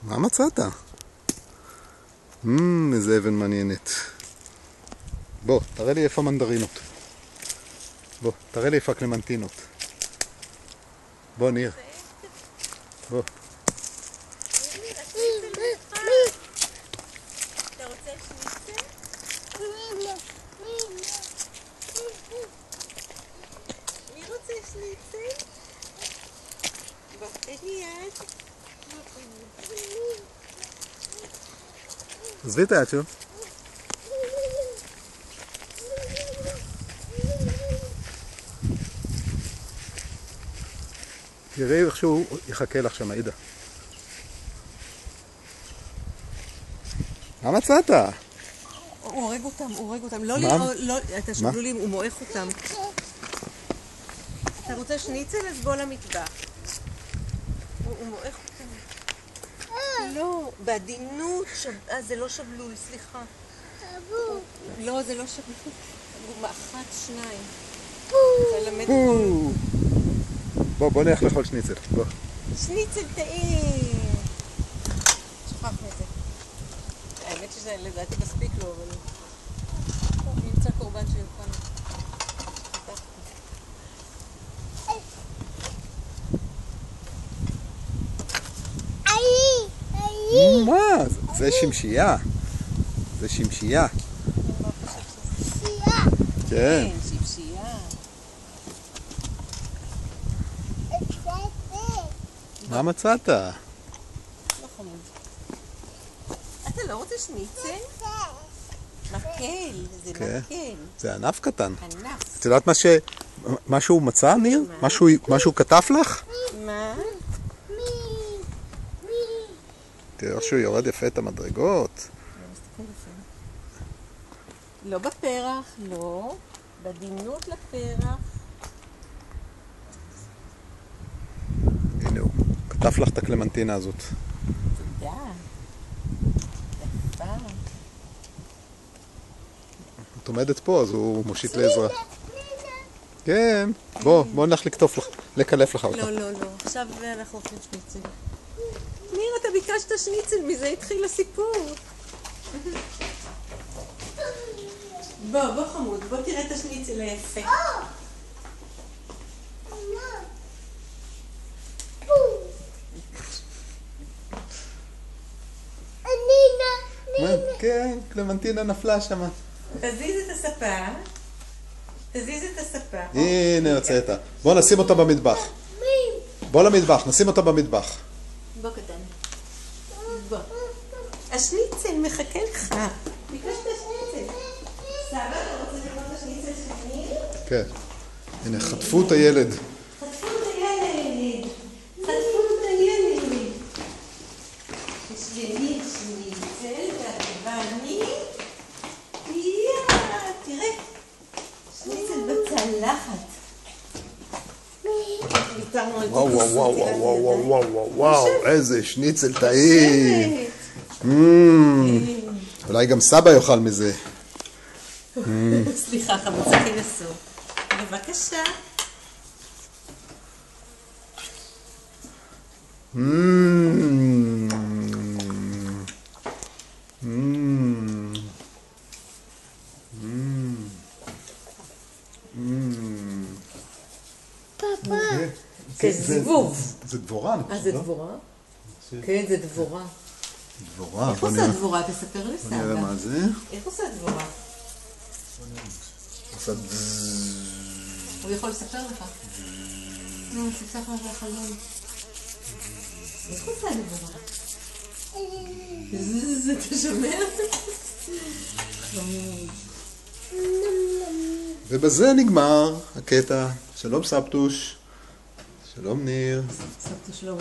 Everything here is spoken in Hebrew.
מה מצאת? איזה אבן מעניינת. בוא, תראה לי איפה מנדרינות. בוא, תראה לי איפה קלמנטינות. בוא, ניר. בוא. אתה רוצה שניצל? מי רוצה שניצל? בוא, תן לי יד. עזבי את היד שלו. תראי איך שהוא יחכה לך שם, עידה. מה מצאת? הוא הורג אותם. לא, את השבלולים, הוא מועך אותם. אתה רוצה שניצל? אז בוא למטבח. הוא מועך אותם. לא, בעדינות. זה לא שבלול, סליחה. לא, זה לא שבלול. אחת, שניים. בוא נלך לאכול שניצל. בוא. שניצל טעים. שכחנו את זה. האמת שזה לדעתי מספיק לו, אבל נמצא קורבן שיוכן. מה? זה שמשייה. זה שמשייה. כן. שמשייה. מה מצאת? לא חמוד. אתה לא רוצה שניצל? מקל, זה מקל. זה ענף קטן. ענף. את יודעת מה שהוא מצא, ניר? משהו כתב לך? מה? תראה איך שהוא יורד יפה את המדרגות. לא בפרח, לא. בדינות לפרח. הנה הוא. כתב לך את הקלמנטינה הזאת. תודה. יפה. את עומדת פה, אז הוא מושיט לעזרה. כן. בוא נלך לקלף לך אותה. לא. עכשיו אנחנו אוכלים שניצל. ניר, אתה ביקשת שניצל, מזה התחיל הסיפור. בוא חמוד, בוא תראה את השניצל היפה. כן, קלמנטינה נפלה שמה. תזיז את הספה. הנה יוצאת. בוא נשים אותה במטבח. בוא למטבח, נשים אותה במטבח. בוא קטן. בוא. השניצל מחכה לך. ביקשת שניצל. סבא, אתה רוצה לראות את השניצל של ניר? כן. הנה, חטפו את הילד. חטפו את הילד. יש לי שניצל ואני... תראה. שניצל בצלחת. וואו, איזה שניצל טעים. אולי גם סבא יאכל מזה. סליחה, חמוד, זה כנסו. בבקשה. זה זבוב. זה דבורה. זה דבורה? כן, זה דבורה. דבורה. איך עושה דבורה? תספר לי סבא. נראה מה זה. איך עושה דבורה? עושה הוא יכול לספר לך. תפתח לך החלום. איך עושה דבורה? אתה שומע? ובזה נגמר הקטע. שלום סבתוש. שלום ניר. סבתא שלום.